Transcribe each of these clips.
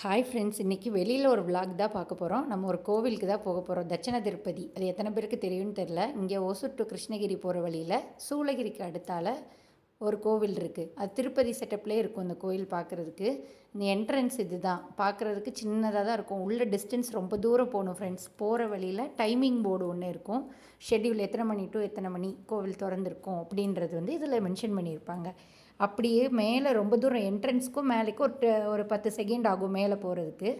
Hi friends, இன்றைக்கி வெளியில் ஒரு விளாக் தான் பார்க்க போகிறோம். நம்ம ஒரு கோவிலுக்கு தான் போக போகிறோம். தட்சிண திருப்பதி. அது எத்தனை பேருக்கு தெரியும்னு தெரில. இங்கே ஓசூர் டு கிருஷ்ணகிரி போகிற வழியில் சூளகிரிக்கு அடுத்தால் ஒரு கோவில் இருக்குது. அது திருப்பதி செட்டப்லேயே இருக்கும் இந்த கோவில் பார்க்குறதுக்கு. இந்த என்ட்ரன்ஸ் இது தான் பார்க்குறதுக்கு சின்னதாக தான் இருக்கும். உள்ள டிஸ்டன்ஸ் ரொம்ப தூரம் போகணும் ஃப்ரெண்ட்ஸ். போகிற வழியில் டைமிங் போர்டு ஒன்று இருக்கும். ஷெட்யூல் எத்தனை மணி டு எத்தனை மணி கோவில் திறந்துருக்கும் அப்படின்றது இதில் மென்ஷன் பண்ணியிருப்பாங்க. அப்படியே மேலே ரொம்ப தூரம் என்ட்ரன்ஸ்க்கும் மேலேக்கும் ஒரு 10 செகண்ட் ஆகும் மேலே போகிறதுக்கு.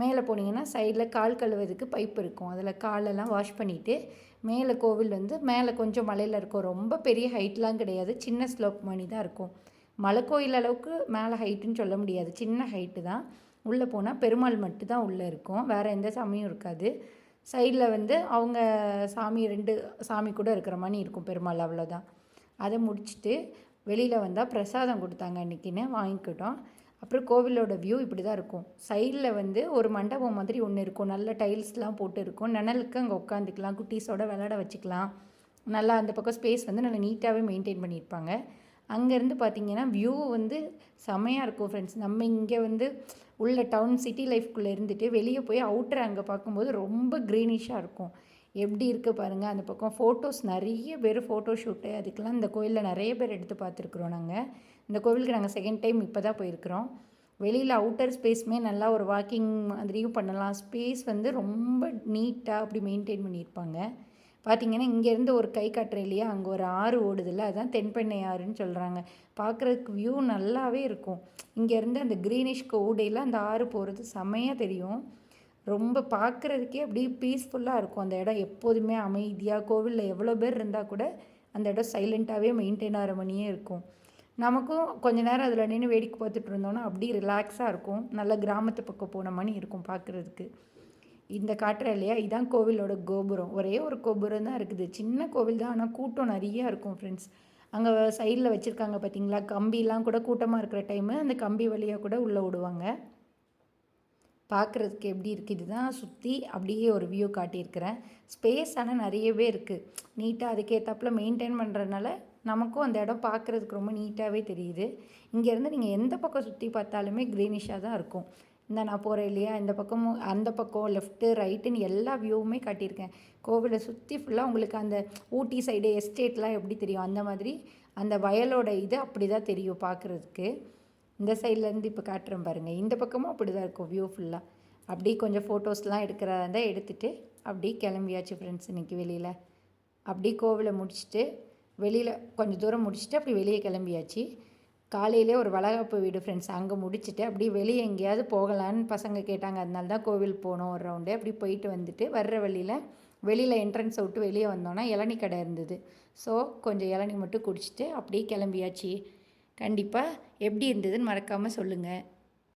மேலே போனீங்கன்னா சைடில் கால் கழுவுறதுக்கு பைப் இருக்கும். அதில் காலெல்லாம் வாஷ் பண்ணிவிட்டு மேலே கோவில் மேலே கொஞ்சம் மலையில் இருக்கும். ரொம்ப பெரிய ஹைட்லாம் கிடையாது, சின்ன ஸ்லோப் மணி தான் இருக்கும். மலை கோயில் அளவுக்கு மேலே ஹைட்டுன்னு சொல்ல முடியாது, சின்ன ஹைட்டு தான். உள்ளே போனால் பெருமாள் மட்டும் தான் உள்ளே இருக்கும், வேறு எந்த சாமியும் இருக்காது. சைடில் அவங்க சாமி 2 சாமி கூட இருக்கிற மாதிரி இருக்கும், பெருமாள் அவ்வளோதான். அதை முடிச்சுட்டு வெளியில் வந்தால் பிரசாதம் கொடுத்தாங்க அன்றைக்கின்னு வாங்கிக்கிட்டோம். அப்புறம் கோவிலோட வியூ இப்படி தான் இருக்கும். சைடில் ஒரு மண்டபம் மாதிரி ஒன்று இருக்கும், நல்ல டைல்ஸ்லாம் போட்டு இருக்கும். நிழலுக்கு அங்கே உட்காந்துக்கலாம், குட்டீஸோட விளையாட வச்சுக்கலாம். நல்லா அந்த பக்கம் ஸ்பேஸ் நல்லா நீட்டாகவே மெயின்டைன் பண்ணியிருப்பாங்க. அங்கேருந்து பார்த்திங்கன்னா வியூ செமையாக இருக்கும் ஃப்ரெண்ட்ஸ். நம்ம இங்கே உள்ள டவுன் சிட்டி லைஃப்குள்ளே இருந்துட்டு வெளியே போய் அவுட்டர் அங்கே பார்க்கும்போது ரொம்ப க்ரீனிஷாக இருக்கும். எப்படி இருக்குது பாருங்கள். அந்த பக்கம் ஃபோட்டோஸ் நிறைய பேர் ஃபோட்டோ ஷூட்டு அதுக்கெலாம் இந்த கோயிலில் நிறைய பேர் எடுத்து பார்த்துருக்குறோம். நாங்கள் இந்த கோவிலுக்கு நாங்கள் செகண்ட் டைம் இப்போ தான் போயிருக்கிறோம். வெளியில் அவுட்டர் ஸ்பேஸுமே நல்லா ஒரு வாக்கிங் மாதிரியும் பண்ணலாம். ஸ்பேஸ் ரொம்ப நீட்டாக அப்படி மெயின்டைன் பண்ணியிருப்பாங்க. பார்த்திங்கன்னா இங்கேருந்து ஒரு கை காட்டுற இல்லையா, அங்கே ஒரு ஆறு ஓடுதில்ல, அதுதான் தென்பெண்ணை ஆறுன்னு சொல்கிறாங்க. பார்க்குறதுக்கு வியூ நல்லாவே இருக்கும். இங்கேருந்து அந்த க்ரீனிஷ் கோடையில் அந்த ஆறு போகிறது செம்மையாக தெரியும். ரொம்ப பார்க்குறதுக்கே அப்படியே பீஸ்ஃபுல்லாக இருக்கும். அந்த இடம் எப்போதுமே அமைதியாக, கோவிலில் எவ்வளோ பேர் இருந்தால் கூட அந்த இடம் சைலண்ட்டாகவே மெயின்டைன் ஆகிற மணியே இருக்கும். நமக்கும் கொஞ்ச நேரம் அதில் நின்று வேடிக்கை பார்த்துட்டு இருந்தோன்னா அப்படியே ரிலாக்ஸாக இருக்கும். நல்ல கிராமத்து பக்கம் போன மணி இருக்கும் பார்க்குறதுக்கு. இந்த காட்டுற இல்லையா, இதுதான் கோவிலோட கோபுரம். ஒரே ஒரு கோபுரம் தான் இருக்குது, சின்ன கோவில் தான், ஆனால் கூட்டம் நிறையா இருக்கும் ஃப்ரெண்ட்ஸ். அங்கே சைடில் வச்சுருக்காங்க பார்த்தீங்களா, கம்பிலாம் கூட கூட்டமாக இருக்கிற டைமு அந்த கம்பி வழியாக கூட உள்ளே விடுவாங்க. பார்க்குறதுக்கு எப்படி இருக்குது, இதுதான் சுற்றி அப்படியே ஒரு வியூ காட்டியிருக்கிறேன். ஸ்பேஸ் ஆனால் நிறையவே இருக்குது, நீட்டாக அதுக்கேற்றாப்புல மெயின்டைன் பண்ணுறதுனால நமக்கும் அந்த இடம் பார்க்குறதுக்கு ரொம்ப நீட்டாகவே தெரியுது. இங்கேருந்து நீங்கள் எந்த பக்கம் சுற்றி பார்த்தாலுமே க்ரீனிஷாக தான் இருக்கும். நான் போகிறேன் இல்லையா, இந்த பக்கமும் அந்த பக்கம் லெஃப்ட்டு ரைட்டுன்னு எல்லா வியூவுமே காட்டியிருக்கேன். கோவிலை சுற்றி ஃபுல்லாக உங்களுக்கு அந்த ஊட்டி சைடு எஸ்டேட்லாம் எப்படி தெரியும், அந்த மாதிரி அந்த வயலோட இது அப்படி தான் தெரியும் பார்க்குறதுக்கு. இந்த சைட்லேருந்து இப்போ காட்டுறேன் பாருங்கள். இந்த பக்கமும் அப்படி தான் இருக்கும் வியூ ஃபுல்லாக. அப்படி கொஞ்சம் ஃபோட்டோஸ்லாம் எடுக்கிறதா இருந்தால் எடுத்துகிட்டு அப்படி கிளம்பியாச்சு ஃப்ரெண்ட்ஸ் இன்றைக்கி வெளியில். அப்படி கோவிலை முடிச்சுட்டு வெளியில் கொஞ்சம் தூரம் முடிச்சுட்டு அப்படி வெளியே கிளம்பியாச்சு. காலையிலே ஒரு வளகாப்பு வீடு ஃப்ரெண்ட்ஸ், அங்கே முடிச்சுட்டு அப்படி வெளியே எங்கேயாவது போகலான்னு பசங்க கேட்டாங்க. அதனால தான் கோவில் போனோம் ஒரு ரவுண்டு. அப்படி போயிட்டு வந்துட்டு வர்ற வெளியில் என்ட்ரன்ஸை விட்டு வெளியே வந்தோன்னா இளநீ கடை இருந்தது. ஸோ கொஞ்சம் இளநீ மட்டும் குடிச்சிட்டு அப்படியே கிளம்பியாச்சு. கண்டிப்பாக எப்படி இருந்ததுன்னு மறக்காமல் சொல்லுங்கள்.